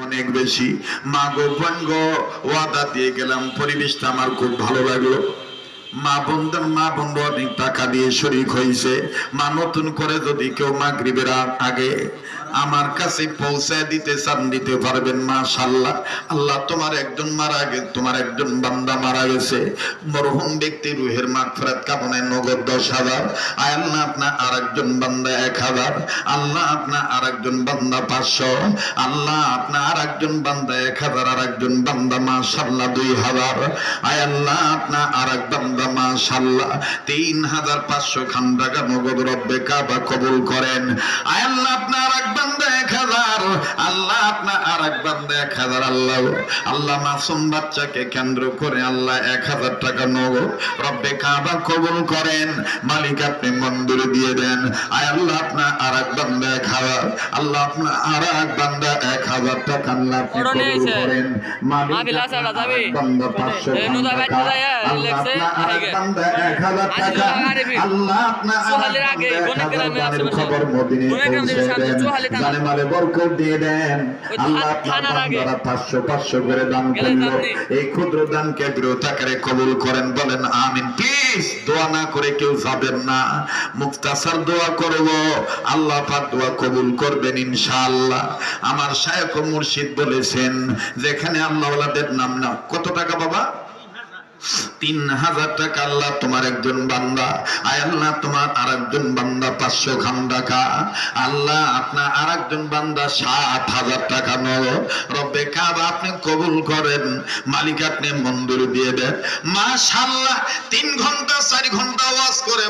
অনেক বেশি। মা গো বোন গো, ওয়াদা দিয়ে গেলাম, পরিবেশটা আমার খুব ভালো লাগলো। মা বন্ধু অনেক টাকা দিয়ে শরীক হয়েছে। মা নতুন করে যদি কেউ মাগরিবের আগে আমার কাছে পৌঁছায় দিতে চান, দিতে পারবেন। মাশাআল্লাহ। আল্লাহ তোমার একজন মারা গেছে, তোমার একজন বান্দা মারা গেছে, মরহুম ব্যক্তি রুহের মাগফিরাত কামনায় নগদ 10,000। আয় আল্লাহ আপনার আরেকজন বান্দা 1,000, আল্লাহ আপনার আরেকজন বান্দা 500, আল্লাহ আপনার আরেকজন বান্দা 1,000, আরেকজন বান্দা মাশাআল্লাহ 2,000। আয় আল্লাহ আপনার আরেক বান্দা মাশাআল্লাহ 3,500 খান টাকা নগদ রব্বে কাবা কবুল করেন। আয় আল্লাহ আপনার আরেক বান্দা 1,000, আল্লাহ আপনার আরেক বান্দা 1,000। আল্লাহ মাসুম বাচ্চাকে কেন্দ্র করে আল্লাহ 1,000 টাকা নগদ রব্বে কাবা কবুল করেন। মালিক আপনি মঞ্জুর দিয়ে দেন। আয় আল্লাহ আপনার আরেক বান্দা 1,000, আল্লাহ আপনার আরেক বান্দা 1,000 টাকা আল্লাহ আপনি কবুল করেন। মালিক বান্দা 500 টাকা, আল্লাহ আপনার আরেক বান্দা 1,000 টাকা, আল্লাহ আপনার খবর মদিনায় পৌঁছে দেন, জানে মালে বরকত দিয়ে দেন। আল্লাহ আপনার বান্দারা 500 করে দান করলো, এই ক্ষুদ্র দানকে দ্রুত আকারে কবুল করেন। বলেন আমিন। প্লিজ দোয়া না করে কেউ যাবেন না, মুক্তাসার দোয়া করব, আল্লাহ পাক দোয়া কবুল করবেন ইনশাআল্লাহ। আমার শায়খ ও মুর্শিদ বলেছেন, যেখানে আল্লাহ ওয়ালাদের নাম না। কত টাকা বাবা? 3,000 টাকা। আল্লাহ তোমার একজন বান্দা, আয় আল্লাহ তোমার আরেকজন বান্দা 500 খান টাকা, আল্লাহ আপনার আরেকজন বান্দা 7,000 টাকা নগদ রব্বে কাবা আপনি কবুল করেন। মালিক আপনি মঞ্জুর দিয়ে দেন। মাশাআল্লাহ 3 ঘন্টা 4 ঘন্টা ওয়াজ করে